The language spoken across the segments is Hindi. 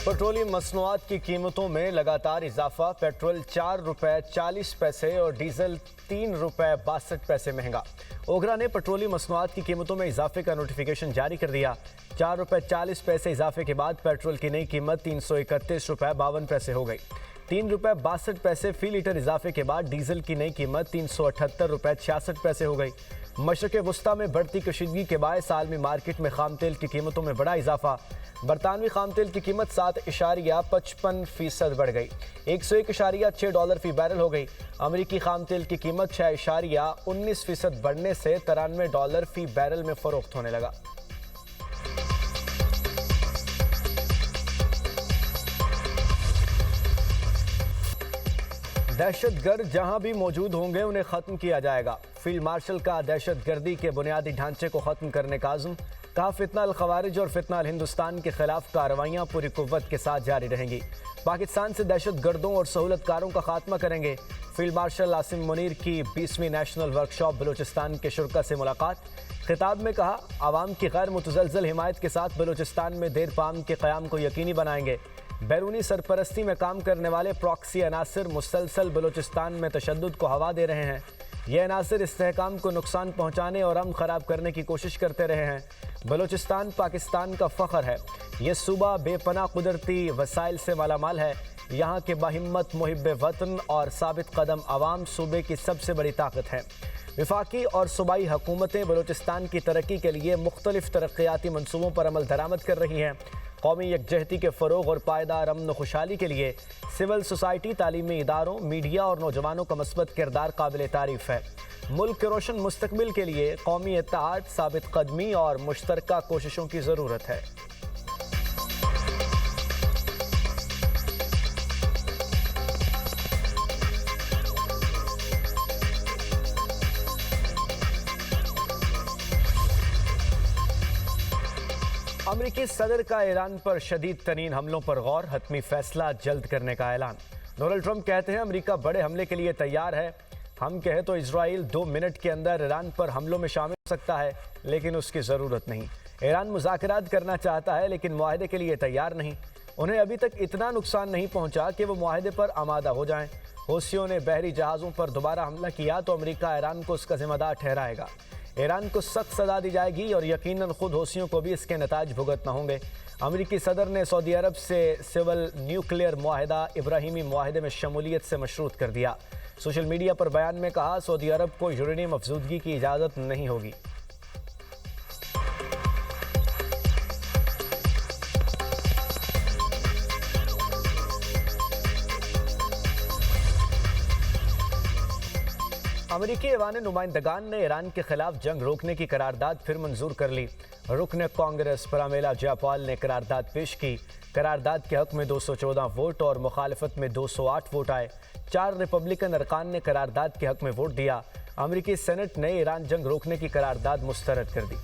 पेट्रोलियम मसनूआत की कीमतों में लगातार इजाफा। पेट्रोल 4 रुपए 40 पैसे और डीजल 3 रुपए 62 पैसे महंगा। ओगरा ने पेट्रोलियम मसनूआत की कीमतों में इजाफे का नोटिफिकेशन जारी कर दिया। 4 रुपए 40 पैसे इजाफे के बाद पेट्रोल की नई कीमत 331 रुपए 52 पैसे हो गई। 3 रुपए 62 पैसे फी लीटर इजाफे के बाद डीजल की नई कीमत 378 रुपए 66 पैसे हो गई। मशरक़ वस्ता में बढ़ती कशीदगी के बायस आलमी मार्केट में खाम तेल की कीमतों में बड़ा इजाफा। बरतानवी खाम तेल की कीमत 7.55% बढ़ गई, $101.6 फी बैरल हो गई। अमरीकी खाम तेल की कीमत 6.19% बढ़ने से $93 फी बैरल में फरोख्त होने लगा। दहशतगर्द जहां भी मौजूद होंगे उन्हें खत्म किया जाएगा। फील्ड मार्शल का दहशतगर्दी के बुनियादी ढांचे को खत्म करने का आज़म। कहा, फितना अल खवारिज और फितना अल हिंदुस्तान के खिलाफ कार्रवाइयां पूरी कुव्वत के साथ जारी रहेंगी। पाकिस्तान से दहशतगर्दों और सहूलतकारों का खात्मा करेंगे। फील्ड मार्शल आसिम मुनीर की 20वीं नेशनल वर्कशॉप बलूचिस्तान के शुरका से मुलाकात। खिताब में कहा, आवाम की गैर मुतज़लज़ल हिमायत के साथ बलूचिस्तान में देर पाम के क़याम को यकीनी बनाएंगे। बैरूनी सरपरस्ती में काम करने वाले प्रॉक्सी अनासर मुसलसल बलूचिस्तान में तशद्दुद को हवा दे रहे हैं। ये अनासर इस्तेहकाम को नुकसान पहुँचाने और अमन ख़राब करने की कोशिश करते रहे हैं। बलूचिस्तान पाकिस्तान का फ़ख्र है। ये सूबा बेपनाह कुदरती वसाइल से मालामाल है। यहाँ के बाहिम्मत मुहिब्बे वतन और साबित कदम अवाम सूबे की सबसे बड़ी ताकत है। वफाकी और सूबाई हुकूमतें बलूचिस्तान की तरक्की के लिए मुख्तलिफ तरक्याती मनसूबों पर अमल दरामद कर रही हैं। कौमी यकजहती के फ़रोग़ और पायदार अमन खुशहाली के लिए सिविल सोसाइटी, तालीमी इदारों, मीडिया और नौजवानों का मस्बत किरदार काबिल तारीफ़ है। मुल्क के रोशन मुस्तकबिल के लिए कौमी इत्तेहाद, साबित कदमी और मुश्तरका कोशिशों की ज़रूरत है। अमरीकी सदर का ईरान पर शदीद तरीन हमलों पर गौर। हतमी फैसला जल्द करने का ऐलान। डोनाल्ड ट्रंप कहते हैं, अमरीका बड़े हमले के लिए तैयार है। हम कहें तो इजराइल 2 मिनट के अंदर ईरान पर हमलों में शामिल हो सकता है, लेकिन उसकी ज़रूरत नहीं। ईरान मुज़ाकरात करना चाहता है, लेकिन मुआहदे के लिए तैयार नहीं। उन्हें अभी तक इतना नुकसान नहीं पहुँचा कि वो मुआहदे पर आमादा हो जाएँ। हौसियों ने बहरी जहाज़ों पर दोबारा हमला किया तो अमरीका ईरान को उसका जिम्मेदार ठहराएगा। ईरान को सख्त सज़ा दी जाएगी और यकीनन खुद हौसियों को भी इसके नताज भुगतना होंगे। अमरीकी सदर ने सऊदी अरब से सिविल न्यूक्लियर मुआहदा इब्राहिमी मुआहदे में शमूलियत से मशरूत कर दिया। सोशल मीडिया पर बयान में कहा, सऊदी अरब को यूरेनियम अफजूदगी की इजाज़त नहीं होगी। अमरीकी ऐवान नुमाइंदगान ने ईरान के खिलाफ जंग रोकने की करारदाद फिर मंजूर कर ली। रुकन कांग्रेस परामेला जयपाल ने करारदाद पेश की। करारदाद के हक में 214 वोट और मुखालफत में 208 वोट आए। 4 रिपब्लिकन अरकान ने करारदाद के हक में वोट दिया। अमरीकी सेनेट ने ईरान जंग रोकने की करारदाद मुस्तरद कर दी।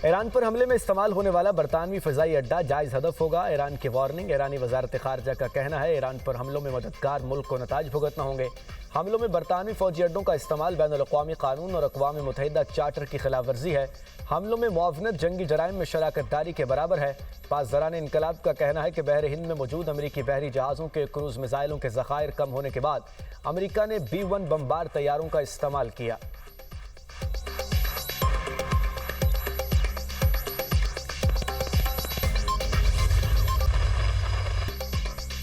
ईरान पर हमले में इस्तेमाल होने वाला बरतानवी फ़िज़ाई अड्डा जायज़ हदफ होगा। ईरान की वार्निंग। ईरानी वज़ारत ख़ारजा का कहना है, ईरान पर हमलों में मददगार मुल्क को नताज भुगतना होंगे। हमलों में बरतानवी फ़ौजी अड्डों का इस्तेमाल बैनुल-अक़वामी कानून और अक़वाम मुत्तहिदा चार्टर की खिलाफ वर्जी है। हमलों में मुआवनत जंगी जराइम में शराकत दारी के बराबर है। पासदारान इनकलाब का कहना है कि बहर हिंद में मौजूद अमरीकी बहरी जहाज़ों के क्रूज़ मिसाइलों के ज़ख़ायर कम होने के बाद अमरीका ने B-1 बमबार तैयारों का इस्तेमाल किया।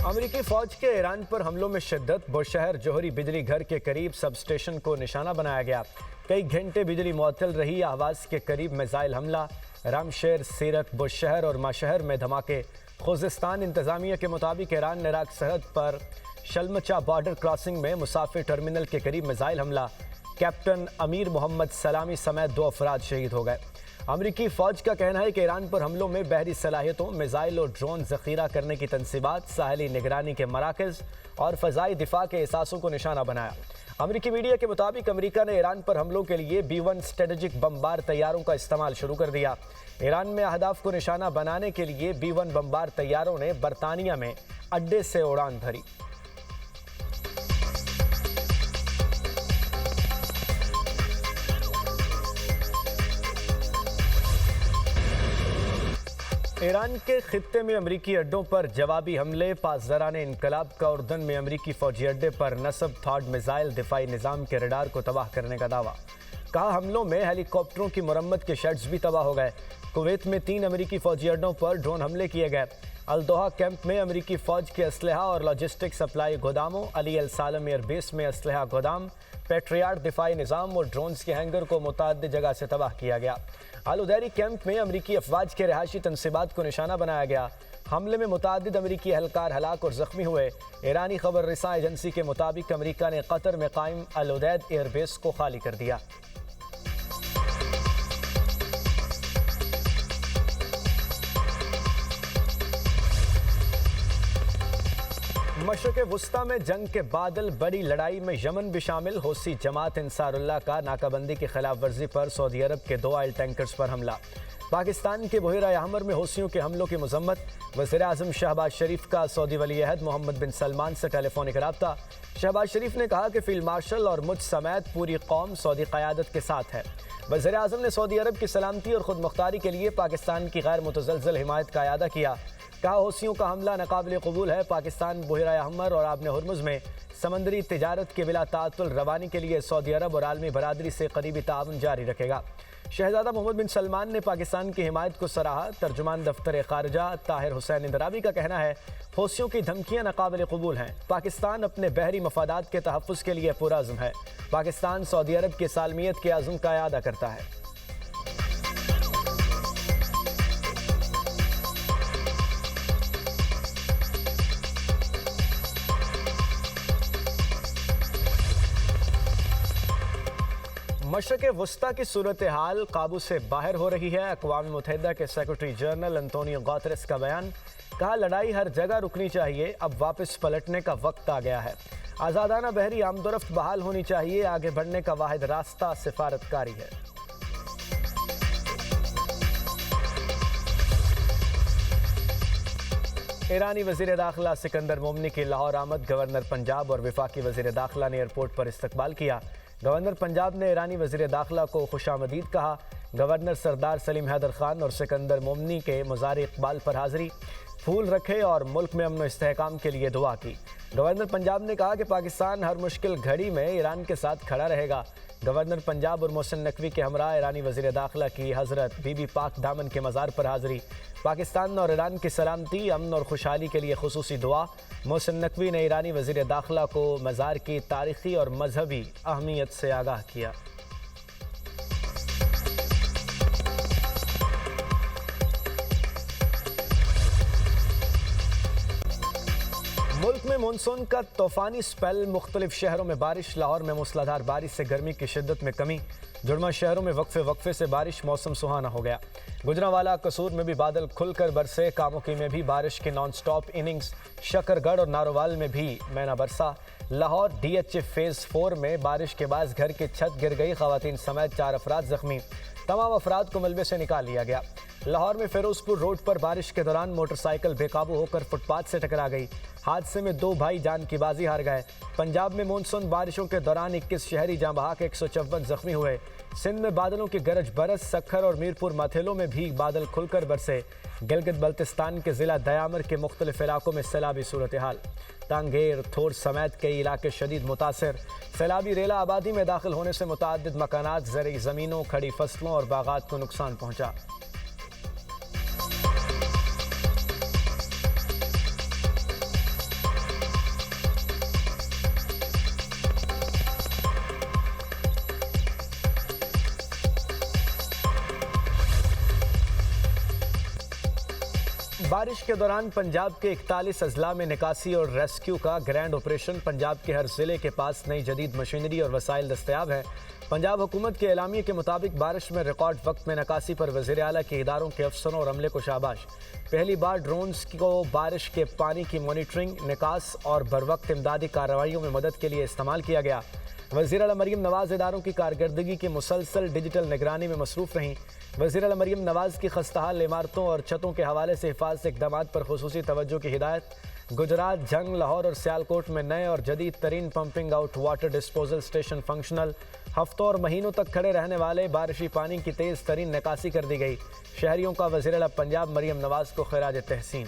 अमरीकी फ़ौज के ईरान पर हमलों में शिद्दत। बुशहर जोहरी बिजली घर के करीब सब स्टेशन को निशाना बनाया गया। कई घंटे बिजली मुअत्तल रही। आवाज़ के करीब मिसाइल हमला। रामशेर, सीरत, बुशहर और माशहर में धमाके। खुज़िस्तान इंतज़ामिया के मुताबिक ईरान इराक सरहद पर शलमचा बॉर्डर क्रॉसिंग में मुसाफिर टर्मिनल के करीब मिसाइल हमला। कैप्टन अमीर मोहम्मद सलामी समेत 2 अफराद शहीद हो गए। अमरीकी फ़ौज का कहना है कि ईरान पर हमलों में बहरी सलाहियतों, मिसाइल और ड्रोन ज़ख़ीरा करने की तनसीबात, साहली निगरानी के मराकज़ और फ़ज़ाई दिफा के एहसासों को निशाना बनाया। अमरीकी मीडिया के मुताबिक अमरीका ने ईरान पर हमलों के लिए B-1 स्ट्रेटेजिक बमबार तैयारों का इस्तेमाल शुरू कर दिया। ईरान में अहदाफ को निशाना बनाने के लिए B-1 बमबार तैयारों ने बरतानिया में अड्डे से उड़ान भरी। ईरान के खित्ते में अमरीकी अड्डों पर जवाबी हमले। पासदारान इनकलाब का उर्दन में अमरीकी फौजी अड्डे पर नस्ब थॉड मिसाइल दिफाई निज़ाम के रडार को तबाह करने का दावा। कहा हमलों में हेलीकॉप्टरों की मरम्मत के शेड्स भी तबाह हो गए। कुवैत में 3 अमरीकी फौजी अड्डों पर ड्रोन हमले किए गए। अल-दोहा कैंप में अमरीकी फौज के असलहा और लॉजिस्टिक सप्लाई गोदामों, अली अल सालम एयरबेस में असलहा गोदाम, पेट्रियाट दिफाई निज़ाम और ड्रोन्स के हैंगर को मुतअद्दिद जगह से तबाह किया गया। अल-उदैरी कैंप में अमरीकी अफवाज के रहायशी तनसीबात को निशाना बनाया गया। हमले में मुतअद्दिद अमरीकी एहलकार हलाक और जख्मी हुए। ईरानी खबर रिसा एजेंसी के मुताबिक अमरीका ने कतर में कायम अल-उदैद एयरबेस को खाली कर दिया। मशरक़ वुस्ता में जंग के बादल, बड़ी लड़ाई में यमन भी शामिल। हौसी जमात अंसारुल्लाह का नाकाबंदी की खिलाफ वर्जी पर सऊदी अरब के 2 ऑयल टैंकर्स पर हमला। पाकिस्तान के बहिरा अहमर में हौसियों के हमलों की मजम्मत। वज़ीर आज़म शहबाज शरीफ का सऊदी वली अहद मोहम्मद बिन सलमान से टेलीफोनिक रब्ता। शहबाज शरीफ ने कहा कि फील्ड मार्शल और मुझ समेत पूरी कौम सऊदी क़यादत के साथ है। वज़ीर आज़म ने सऊदी अरब की सलामती और खुद मुख्तारी के लिए पाकिस्तान की गैर मुतज़लज़ल हिमायत का अयादा किया। कहा हौसियों का हमला नाकाबिल कबूल है। पाकिस्तान बहिरा अहमर और आबन हुर्मुज़ में समंदरी तिजारत के बिला ताअत्तुल रवानी के लिए सऊदी अरब और आलमी बरादरी से करीबी ताउन जारी रखेगा। शहजादा मोहम्मद बिन सलमान ने पाकिस्तान की हिमायत को सराहा। तर्जुमान दफ्तर खारजा ताहिर हुसैन इंदराबी का कहना है हौसियों की धमकियां नाकाबिल कबूल हैं। पाकिस्तान अपने बहरी मफादात के तहफ़्फ़ुज़ के लिए पुरअज़्म है। पाकिस्तान सऊदी अरब की सालमियत के अज़्म का अयादा करता है। मशरक़ वुस्ता की सूरत हाल काबू से बाहर हो रही है। अक़वाम मुत्तहिदा के सेक्रेटरी जनरल अंतोनियो गुतेरेस का बयान। कहा लड़ाई हर जगह रुकनी चाहिए, अब वापस पलटने का वक्त आ गया है। आज़ादाना बहरी आमदोरफ्त बहाल होनी चाहिए, आगे बढ़ने का वाहिद रास्ता सिफारतकारी है। ईरानी वज़ीर दाखिला सिकंदर मोमनी की लाहौर आमद। गवर्नर पंजाब और वफाकी वज़ीर दाखिला ने एयरपोर्ट पर इस्तकबाल किया। गवर्नर पंजाब ने ईरानी वज़ीर दाखिला को खुशामदीद कहा। गवर्नर सरदार सलीम हैदर खान और सिकंदर मोमनी के मज़ार इक़बाल पर हाज़री, फूल रखे और मुल्क में अमन व इस्तेहकाम के लिए दुआ की। गवर्नर पंजाब ने कहा कि पाकिस्तान हर मुश्किल घड़ी में ईरान के साथ खड़ा रहेगा। गवर्नर पंजाब और मोहसिन नकवी के हमरा ईरानी वज़ीर दाखिला की हज़रत बीबी पाक दामन के मज़ार पर हाज़री। पाकिस्तान और ईरान की सलामती, अमन और खुशहाली के लिए खुसूसी दुआ। मोहसिन नकवी ने ईरानी वज़ीर दाखिला को मज़ार की तारीख़ी और मजहबी अहमियत से आगाह किया। मुल्क में मानसून का तूफ़ानी स्पेल, मुख्तलिफ शहरों में बारिश। लाहौर में मूसलाधार बारिश से गर्मी की शिद्दत में कमी। जुड़मा शहरों में वक्फे से बारिश, मौसम सुहाना हो गया। गुजरांवाला कसूर में भी बादल खुलकर बरसे। कामोकी में भी बारिश की नॉन स्टॉप इनिंग्स। शकरगढ़ और नारोवाल में भी मैना बरसा। लाहौर DHA फेज़ 4 में बारिश के बाद घर की छत गिर गई। ख़वातीन समेत 4 अफराद जख्मी। तमाम अफराद को मलबे से निकाल लिया गया। लाहौर में फिरोजपुर रोड पर बारिश के दौरान मोटरसाइकिल बेकाबू होकर फुटपाथ से टकरा गई। हादसे में 2 भाई जान की बाजी हार गए। पंजाब में मानसून बारिशों के दौरान 21 शहरी जाँ बहक, 154 जख्मी हुए। सिंध में बादलों की गरज बरस। सखर और मीरपुर माथेलों में भी बादल खुलकर बरसे। गिलगित बल्तिस्तान के ज़िला दयामर के मुख्तलिफ इलाकों में सैलाबी सूरत हाल। तांगेर, थोर समेत कई इलाके शदीद मुतासर। सैलाबी रेला आबादी में दाखिल होने से मुतअद्दिद मकानात, ज़रई ज़मीनों, खड़ी फसलों और बागात को नुकसान पहुँचा। बारिश के दौरान पंजाब के 41 अजला में निकासी और रेस्क्यू का ग्रैंड ऑपरेशन। पंजाब के हर जिले के पास नई जदीद मशीनरी और वसाइल दस्तयाब है। पंजाब हुकूमत के एलामिये के मुताबिक बारिश में रिकॉर्ड वक्त में निकासी पर वज़ीर आला के इदारों के अफसरों और अमले को शाबाश। पहली बार ड्रोन्स को बारिश के पानी की मॉनिटरिंग, निकास और बरवक्त इमदादी कार्रवाइयों में मदद के लिए इस्तेमाल किया गया। वज़ीर आला मरीम नवाज़ इदारों की कारकर्दगी की मुसलसल डिजिटल निगरानी में मसरूफ़ रहीं। वज़ीर आला मरीम नवाज़ की खस्ताहाल इमारतों और छतों के हवाले से हिफाजती इक़दामात पर खुसूसी तवज्जो की हिदायत। गुजरात, जंग, लाहौर और सियालकोट में नए और जदीद तरीन pumping out water disposal station functional. हफ्तों और महीनों तक खड़े रहने वाले बारिशी पानी की तेज़ तरीन निकासी कर दी गई। शहरियों का वज़ीर आला पंजाब मरियम नवाज़ को खिराज तहसीन।